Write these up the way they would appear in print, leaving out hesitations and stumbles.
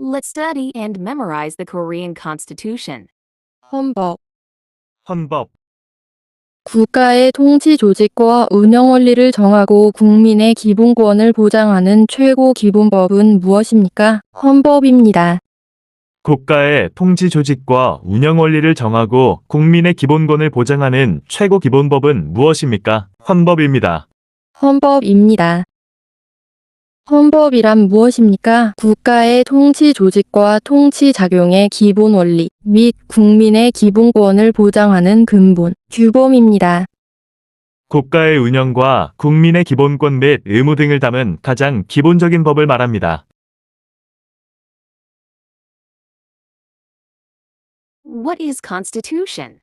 Let's study and memorize the Korean Constitution. 헌법. 헌법, 국가의 통치 조직과 운영 원리를 정하고 국민의 기본권을 보장하는 최고 기본법은 무엇입니까? 헌법입니다. 국가의 통치 조직과 운영 원리를 정하고 국민의 기본권을 보장하는 최고 기본법은 무엇입니까? 헌법입니다. 헌법입니다. 헌법이란 무엇입니까? 국가의 통치 조직과 통치 작용의 기본 원리 및 국민의 기본권을 보장하는 근본, 규범입니다. 국가의 운영과 국민의 기본권 및 의무 등을 담은 가장 기본적인 법을 말합니다. What is Constitution?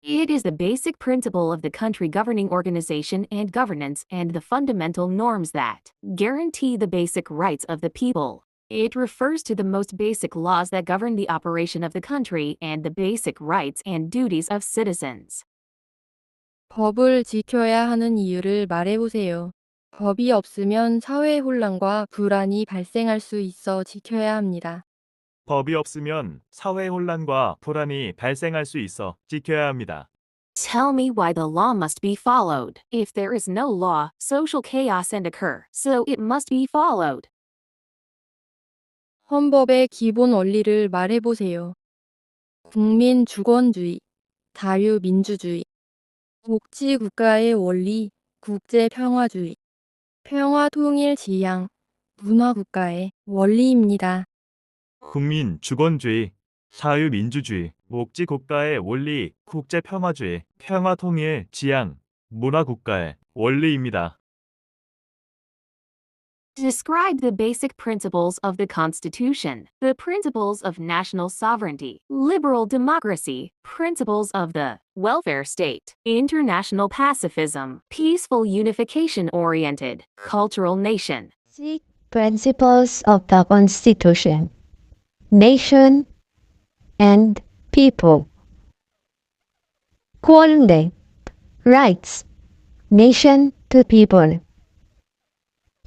It is the basic principle of the country governing organization and governance and the fundamental norms that guarantee the basic rights of the people. It refers to the most basic laws that govern the operation of the country and the basic rights and duties of citizens. 법을 지켜야 하는 이유를 말해보세요. 법이 없으면 사회 혼란과 불안이 발생할 수 있어 지켜야 합니다. 법이 없으면 사회 혼란과 불안이 발생할 수 있어 지켜야 합니다. Tell me why the law must be followed. If there is no law, social chaos and occur, so it must be followed. 헌법의 기본 원리를 말해보세요. 국민 주권주의, 자유민주주의, 복지국가의 원리, 국제평화주의, 평화통일지향, 문화국가의 원리입니다. 국민 주권주의, 자유민주주의, 복지국가의 원리, 국제평화주의, 평화통일, 지향, 문화국가의 원리입니다. Describe the basic principles of the Constitution, the principles of national sovereignty, liberal democracy, principles of the welfare state, international pacifism, peaceful unification-oriented, cultural nation. Basic principles of the Constitution. Nation and people. Quality. Rights. Nation to people.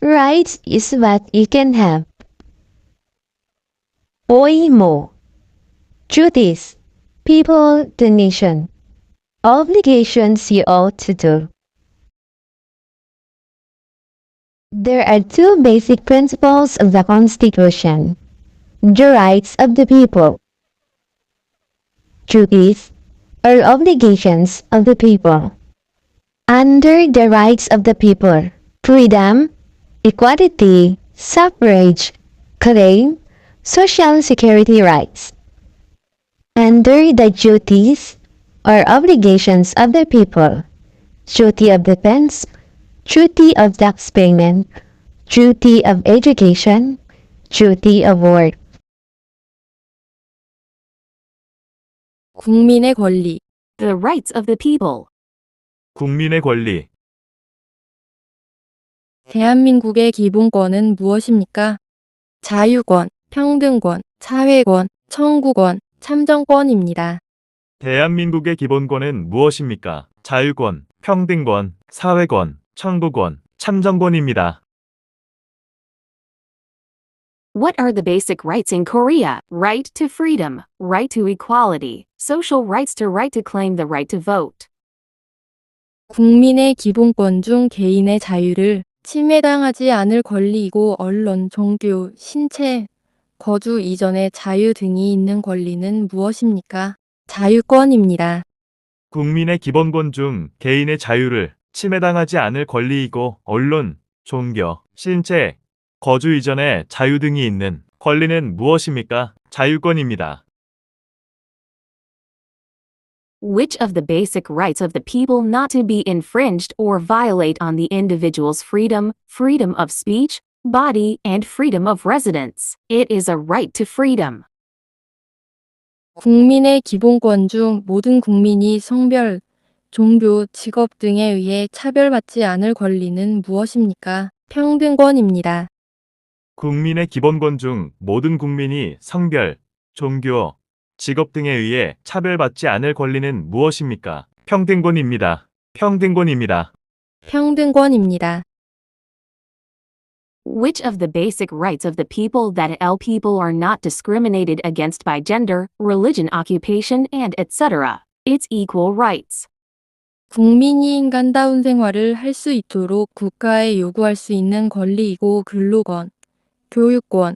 Rights is what you can have. OIMO. Duties. People to nation. Obligations you ought to do. There are two basic principles of the Constitution. The rights of the people. Duties or obligations of the people. Under the rights of the people, freedom, equality, suffrage, claim, social security rights. Under the duties or obligations of the people, duty of defense, duty of tax payment, duty of education, duty of work. 국민의 권리, The rights of the people. 국민의 권리, 대한민국의 기본권은 무엇입니까? 자유권, 평등권, 사회권, 청구권, 참정권입니다. 대한민국의 기본권은 무엇입니까? 자유권, 평등권, 사회권, 청구권, 참정권입니다. What are the basic rights in Korea? Right to freedom, right to equality, social rights to right to claim the right to vote. 국민의 기본권 중 개인의 자유를 침해당하지 않을 권리이고 언론, 종교, 신체, 거주 이전의 자유 등이 있는 권리는 무엇입니까? 자유권입니다. 국민의 기본권 중 개인의 자유를 침해당하지 않을 권리이고 언론, 종교, 신체, 거주 이전의 자유 등이 있는 권리는 무엇입니까? 자유권입니다. Which of the basic rights of the people not to be infringed or violate on the individual's freedom, freedom of speech, body, and freedom of residence? It is a right to freedom. 국민의 기본권 중 모든 국민이 성별, 종교, 직업 등에 의해 차별받지 않을 권리는 무엇입니까? 평등권입니다. 국민의 기본권 중 모든 국민이 성별, 종교, 직업 등에 의해 차별받지 않을 권리는 무엇입니까? 평등권입니다. 평등권입니다. 평등권입니다. Which of the basic rights of the people that L people are not discriminated against by gender, religion, occupation, and etc. It's equal rights. 국민이 인간다운 생활을 할 수 있도록 국가에 요구할 수 있는 권리이고 근로권, 교육권,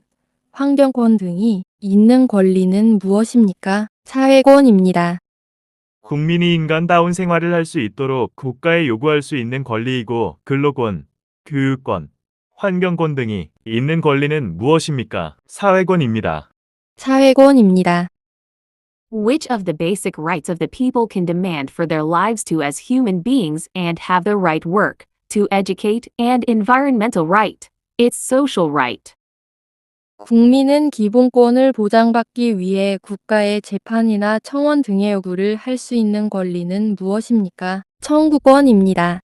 환경권 등이 있는 권리는 무엇입니까? 사회권입니다. 국민이 인간다운 생활을 할 수 있도록 국가에 요구할 수 있는 권리이고 근로권, 교육권, 환경권 등이 있는 권리는 무엇입니까? 사회권입니다. 사회권입니다. Which of the basic rights of the people can demand for their lives to as human beings and have the right work, to educate, and environmental right? It's social right. 국민은 기본권을 보장받기 위해 국가의 재판이나 청원 등의 요구를 할 수 있는 권리는 무엇입니까? 청구권입니다.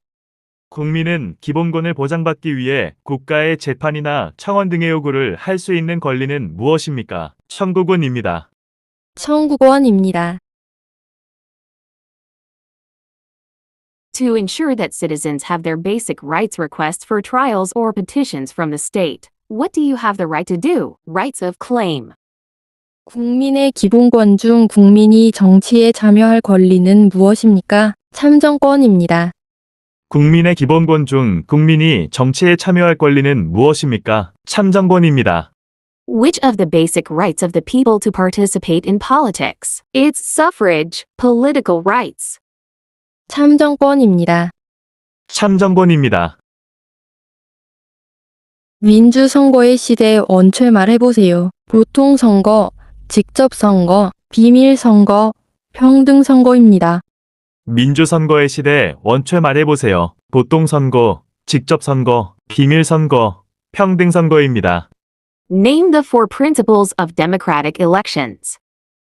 국민은 기본권을 보장받기 위해 국가의 재판이나 청원 등의 요구를 할 수 있는 권리는 무엇입니까? 청구권입니다. 청구권입니다. To ensure that citizens have their basic rights, requests for trials or petitions from the state. What do you have the right to do? Rights of claim. 국민의 기본권 중 국민이 정치에 참여할 권리는 무엇입니까? 참정권입니다. 국민의 기본권 중 국민이 정치에 참여할 권리는 무엇입니까? 참정권입니다. Which of the basic rights of the people to participate in politics? It's suffrage, political rights. 참정권입니다. 참정권입니다. 민주선거의 시대 원체 말해보세요. 보통선거, 직접선거, 비밀선거, 평등선거입니다. 민주선거의 시대 원체 말해보세요. 보통선거, 직접선거, 비밀선거, 평등선거입니다. Name the four principles of democratic elections.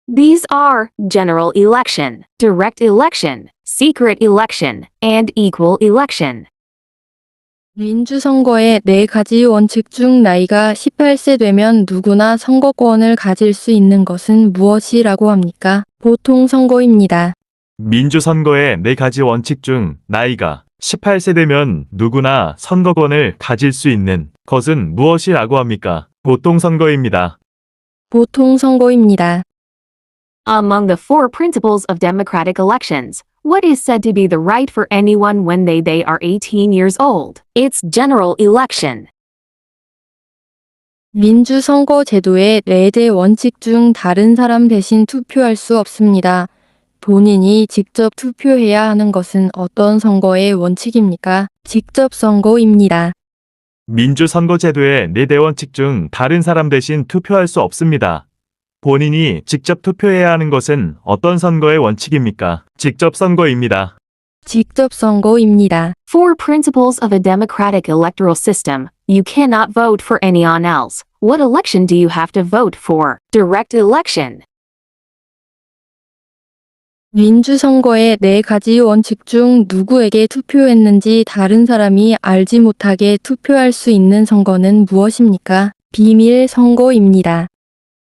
These are general election, direct election, secret election, and equal election. 민주선거의 4가지 원칙 중 나이가 18세 되면 누구나 선거권을 가질 수 있는 것은 무엇이라고 합니까? 보통선거입니다. 민주선거의 4가지 원칙 중 나이가 18세 되면 누구나 선거권을 가질 수 있는 것은 무엇이라고 합니까? 보통선거입니다. 보통선거입니다. Among the four principles of democratic elections, what is said to be the right for anyone when they are 18 years old? It's general election. 민주선거 제도의 4대 원칙 중 다른 사람 대신 투표할 수 없습니다. 본인이 직접 투표해야 하는 것은 어떤 선거의 원칙입니까? 직접 선거입니다. 민주선거제도의 4대 원칙 중 다른 사람 대신 투표할 수 없습니다. 본인이 직접 투표해야 하는 것은 어떤 선거의 원칙입니까? 직접 선거입니다. 직접 선거입니다. Four principles of a democratic electoral system. You cannot vote for anyone else. What election do you have to vote for? Direct election. 민주선거의 4가지 원칙 중 누구에게 투표했는지 다른 사람이 알지 못하게 투표할 수 있는 선거는 무엇입니까? 비밀 선거입니다.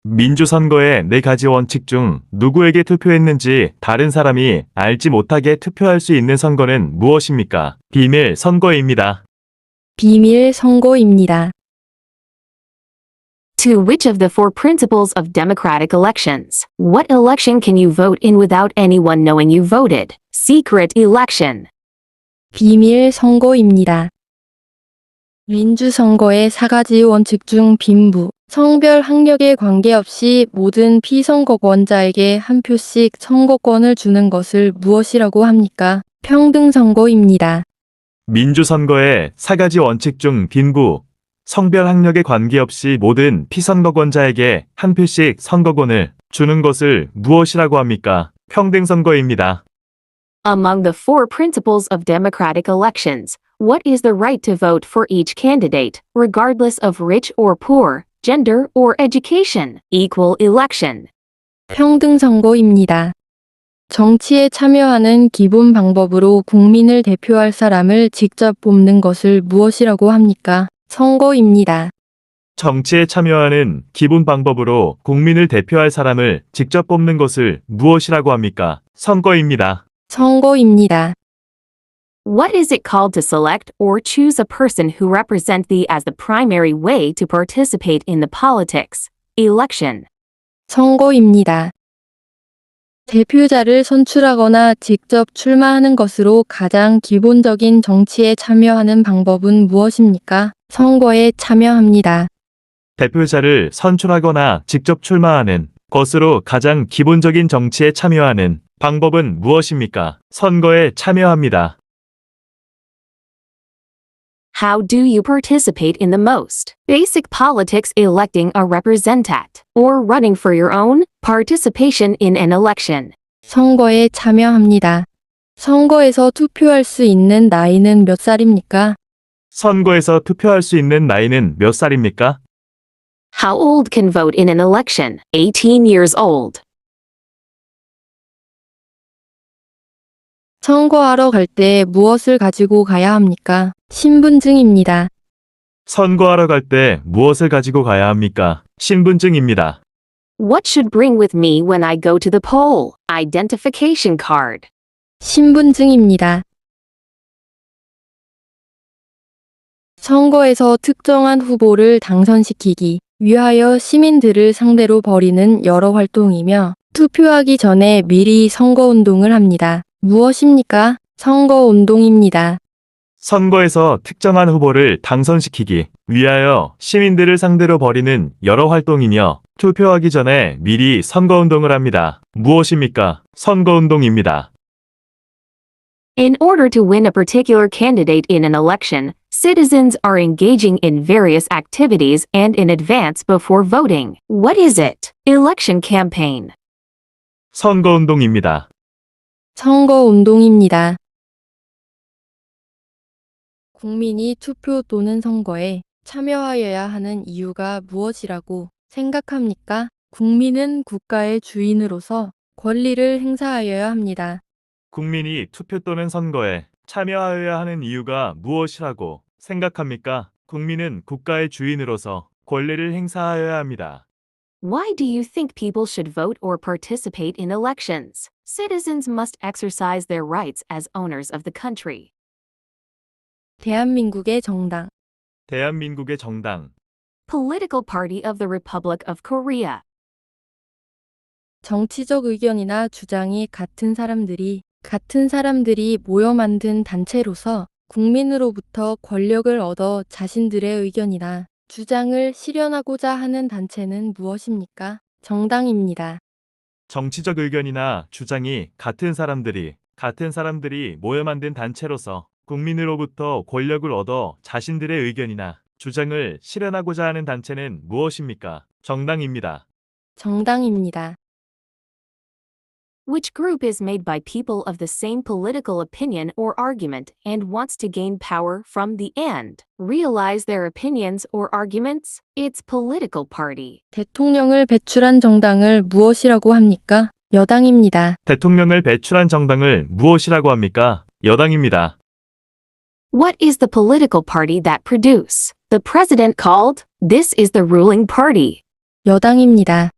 민주선거의 4가지 원칙 중 누구에게 투표했는지 다른 사람이 알지 못하게 투표할 수 있는 선거는 무엇입니까? 비밀 선거입니다. 비밀 선거입니다. To which of the four principles of democratic elections? What election can you vote in without anyone knowing you voted? Secret election. 비밀 선거입니다. 민주선거의 4가지 원칙 중 빈부, 성별 학력에 관계없이 모든 피선거권자에게 한 표씩 선거권을 주는 것을 무엇이라고 합니까? 평등선거입니다. 민주선거의 4가지 원칙 중 빈부, 성별 학력에 관계없이 모든 피선거권자에게 한 표씩 선거권을 주는 것을 무엇이라고 합니까? 평등선거입니다. Among the four principles of democratic elections, what is the right to vote for each candidate, regardless of rich or poor, gender or education? Equal election. 평등선거입니다. 정치에 참여하는 기본 방법으로 국민을 대표할 사람을 직접 뽑는 것을 무엇이라고 합니까? 선거입니다. 정치에 참여하는 기본 방법으로 국민을 대표할 사람을 직접 뽑는 것을 무엇이라고 합니까? 선거입니다. 선거입니다. What is it called to select or choose a person who represent thee as the primary way to participate in the politics? Election. 선거입니다. 대표자를 선출하거나 직접 출마하는 것으로 가장 기본적인 정치에 참여하는 방법은 무엇입니까? 선거에 참여합니다. 대표자를 선출하거나 직접 출마하는 것으로 가장 기본적인 정치에 참여하는 방법은 무엇입니까? 선거에 참여합니다. How do you participate in the most basic politics? Electing a representant or running for your own participation in an election. 선거에 참여합니다. 선거에서 투표할 수 있는 나이는 몇 살입니까? 선거에서 투표할 수 있는 나이는 몇 살입니까? How old can vote in an election? 18 years old. 선거하러 갈 때 무엇을 가지고 가야 합니까? 신분증입니다. 선거하러 갈 때 무엇을 가지고 가야 합니까? 신분증입니다. What should bring with me when I go to the poll? Identification card. 신분증입니다. 선거에서 특정한 후보를 당선시키기 위하여 시민들을 상대로 벌이는 여러 활동이며 투표하기 전에 미리 선거운동을 합니다. 무엇입니까? 선거운동입니다. 선거에서 특정한 후보를 당선시키기 위하여 시민들을 상대로 벌이는 여러 활동이며 투표하기 전에 미리 선거운동을 합니다. 무엇입니까? 선거운동입니다. In order to win a particular candidate in an election, citizens are engaging in various activities and in advance before voting. What is it? Election campaign. 선거운동입니다. 선거운동입니다. 국민이 투표 또는 선거에 참여하여야 하는 이유가 무엇이라고 생각합니까? 국민은 국가의 주인으로서 권리를 행사하여야 합니다. 국민이 투표 또는 선거에 참여하여야 하는 이유가 무엇이라고 생각합니까? 국민은 국가의 주인으로서 권리를 행사하여야 합니다. Why do you think people should vote or participate in elections? Citizens must exercise their rights as owners of the country. 대한민국의 정당. 대한민국의 정당. Political Party of the Republic of Korea. 정치적 의견이나 주장이 같은 사람들이 모여 만든 단체로서 국민으로부터 권력을 얻어 자신들의 의견이나 주장을 실현하고자 하는 단체는 무엇입니까? 정당입니다. 정치적 의견이나 주장이 같은 사람들이 모여 만든 단체로서 국민으로부터 권력을 얻어 자신들의 의견이나 주장을 실현하고자 하는 단체는 무엇입니까? 정당입니다. 정당입니다. Which group is made by people of the same political opinion or argument and wants to gain power from the and realize their opinions or arguments? It's political party. 대통령을 배출한 정당을 무엇이라고 합니까? 여당입니다. 대통령을 배출한 정당을 무엇이라고 합니까? 여당입니다. What is the political party that produce the president called? This is the ruling party. 여당입니다.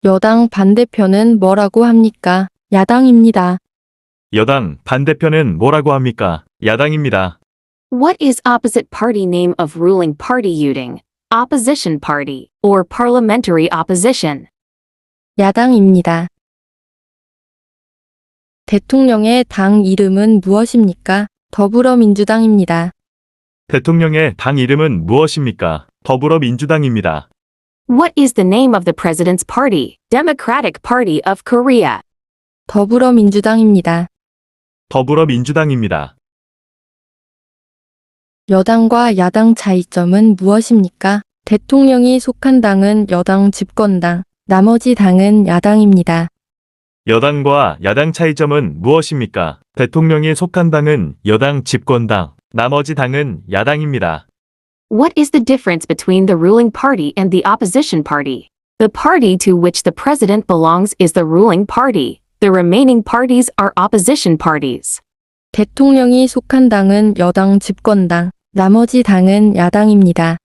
여당 반대편은 뭐라고 합니까? 야당입니다. 여당 반대편은 뭐라고 합니까? 야당입니다. What is opposite party name of ruling party using? Opposition party or parliamentary opposition. 야당입니다. 대통령의 당 이름은 무엇입니까? 더불어민주당입니다. 대통령의 당 이름은 무엇입니까? 더불어민주당입니다. What is the name of the president's party? Democratic Party of Korea. 더불어민주당입니다. 더불어민주당입니다. 여당과 야당 차이점은 무엇입니까? 대통령이 속한 당은 여당 집권당, 나머지 당은 야당입니다. 여당과 야당 차이점은 무엇입니까? 대통령이 속한 당은 여당 집권당, 나머지 당은 야당입니다. What is the difference between the ruling party and the opposition party? The party to which the president belongs is the ruling party. The remaining parties are opposition parties. 대통령이 속한 당은 여당 집권당, 나머지 당은 야당입니다.